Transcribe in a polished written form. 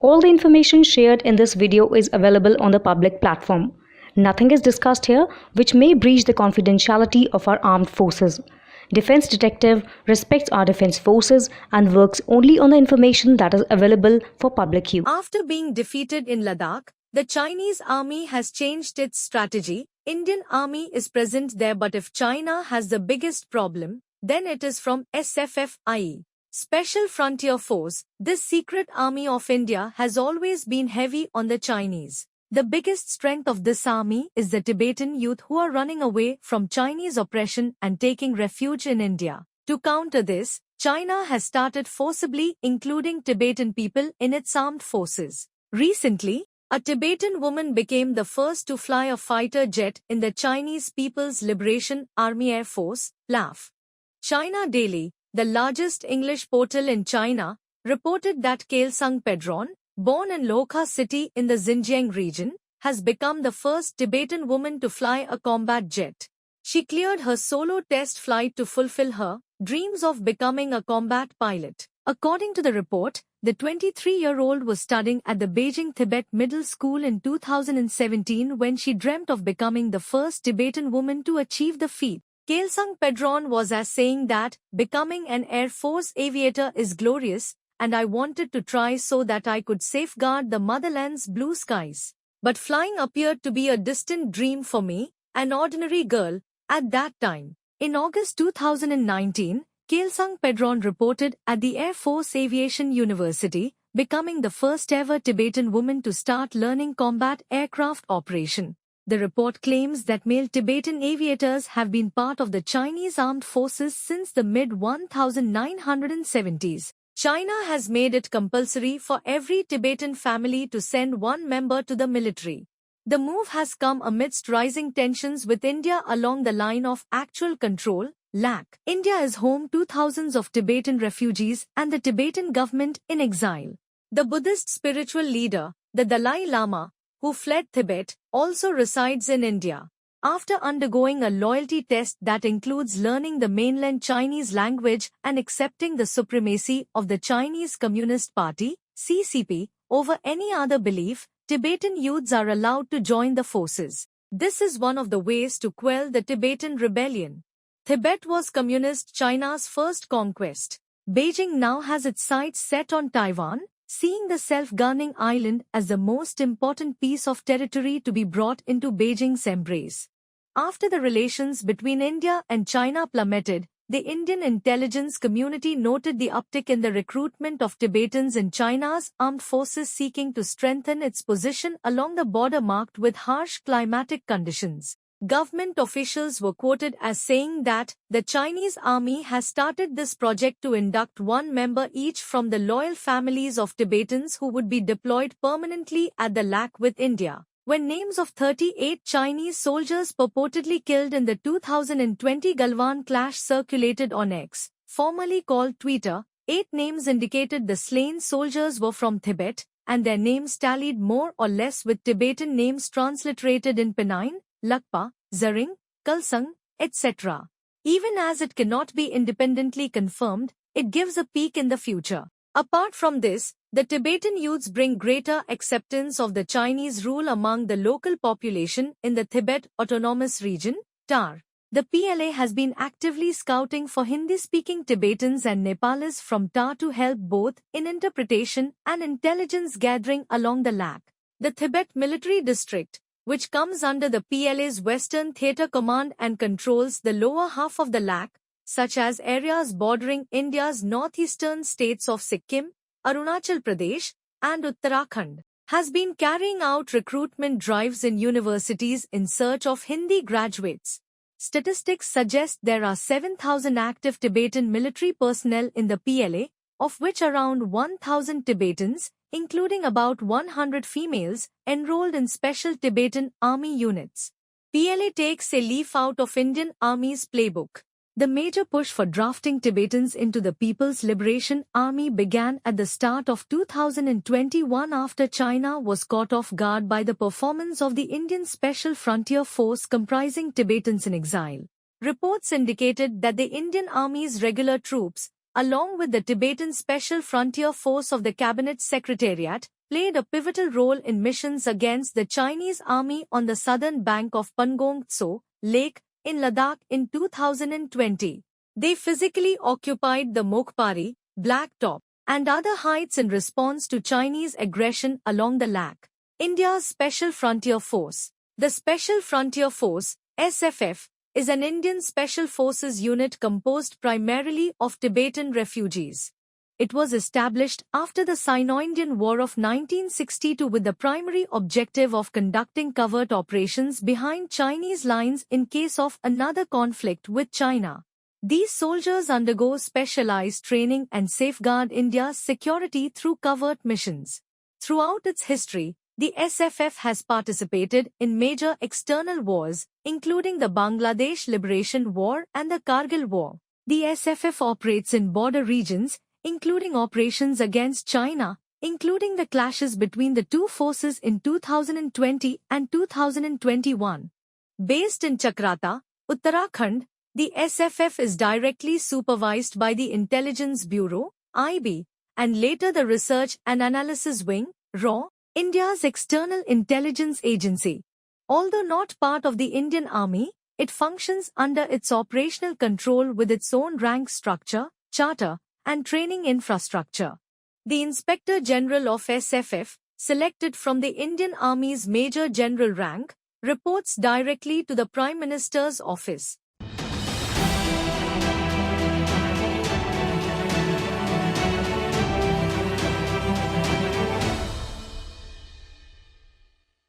All the information shared in this video is available on the public platform. Nothing is discussed here which may breach the confidentiality of our armed forces. Defense Detective respects our defense forces and works only on the information that is available for public use. After being defeated in Ladakh, the Chinese army has changed its strategy. Indian army is present there, but if China has the biggest problem, then it is from SFF, i.e. Special Frontier Force. This secret army of India has always been heavy on the Chinese. The biggest strength of this army is the Tibetan youth who are running away from Chinese oppression and taking refuge in India. To counter this, China has started forcibly including Tibetan people in its armed forces. Recently, a Tibetan woman became the first to fly a fighter jet in the Chinese People's Liberation Army Air Force, PLAF. China Daily, the largest English portal in China, reported that Kelsang Pedron, born in Lokha city in the Xinjiang region, has become the first Tibetan woman to fly a combat jet. She cleared her solo test flight to fulfill her dreams of becoming a combat pilot. According to the report, the 23-year-old was studying at the Beijing Tibet Middle School in 2017 when she dreamt of becoming the first Tibetan woman to achieve the feat. Kelsang Pedron was saying that becoming an Air Force aviator is glorious, and I wanted to try so that I could safeguard the motherland's blue skies. But flying appeared to be a distant dream for me, an ordinary girl, at that time. In August 2019, Kelsang Pedron reported at the Air Force Aviation University, becoming the first ever Tibetan woman to start learning combat aircraft operation. The report claims that male Tibetan aviators have been part of the Chinese armed forces since the mid-1970s. China has made it compulsory for every Tibetan family to send one member to the military. The move has come amidst rising tensions with India along the line of actual control, lack. India is home to thousands of Tibetan refugees and the Tibetan government in exile. The Buddhist spiritual leader, the Dalai Lama, who fled Tibet, also resides in India. After undergoing a loyalty test that includes learning the mainland Chinese language and accepting the supremacy of the Chinese Communist Party, CCP, over any other belief, Tibetan youths are allowed to join the forces. This is one of the ways to quell the Tibetan rebellion. Tibet was Communist China's first conquest. Beijing now has its sights set on Taiwan, seeing the self-governing island as the most important piece of territory to be brought into Beijing's embrace. After the relations between India and China plummeted, the Indian intelligence community noted the uptick in the recruitment of Tibetans in China's armed forces seeking to strengthen its position along the border marked with harsh climatic conditions. Government officials were quoted as saying that the Chinese army has started this project to induct one member each from the loyal families of Tibetans who would be deployed permanently at the LAC with India. When names of 38 Chinese soldiers purportedly killed in the 2020 Galwan clash circulated on X, formerly called Twitter, 8 names indicated the slain soldiers were from Tibet, and their names tallied more or less with Tibetan names transliterated in Pennine, Lakpa, Zaring, Kalsang, etc. Even as it cannot be independently confirmed, it gives a peek in the future. Apart from this, the Tibetan youths bring greater acceptance of the Chinese rule among the local population in the Tibet Autonomous Region, TAR. The PLA has been actively scouting for Hindi-speaking Tibetans and Nepalis from TAR to help both in interpretation and intelligence gathering along the LAC. The Tibet Military District, which comes under the PLA's Western Theatre Command and controls the lower half of the LAC, such as areas bordering India's northeastern states of Sikkim, Arunachal Pradesh, and Uttarakhand, has been carrying out recruitment drives in universities in search of Hindi graduates. Statistics suggest there are 7,000 active Tibetan military personnel in the PLA, of which around 1,000 Tibetans, including about 100 females, enrolled in special Tibetan army units. PLA takes a leaf out of Indian Army's playbook. The major push for drafting Tibetans into the People's Liberation Army began at the start of 2021 after China was caught off guard by the performance of the Indian Special Frontier Force comprising Tibetans in exile. Reports indicated that the Indian Army's regular troops, along with the Tibetan Special Frontier Force of the Cabinet Secretariat, played a pivotal role in missions against the Chinese army on the southern bank of Pangong Tso Lake in Ladakh in 2020. They physically occupied the Mokpari, Black Top, and other heights in response to Chinese aggression along the lake. India's Special Frontier Force. The Special Frontier Force, SFF, is an Indian Special Forces unit composed primarily of Tibetan refugees. It was established after the Sino-Indian War of 1962 with the primary objective of conducting covert operations behind Chinese lines in case of another conflict with China. These soldiers undergo specialized training and safeguard India's security through covert missions. Throughout its history, the SFF has participated in major external wars, including the Bangladesh Liberation War and the Kargil War. The SFF operates in border regions, including operations against China, including the clashes between the two forces in 2020 and 2021. Based in Chakrata, Uttarakhand, the SFF is directly supervised by the Intelligence Bureau, IB, and later the Research and Analysis Wing, RAW, India's external intelligence agency. Although not part of the Indian Army, it functions under its operational control with its own rank structure, charter, and training infrastructure. The Inspector General of SFF, selected from the Indian Army's Major General rank, reports directly to the Prime Minister's office.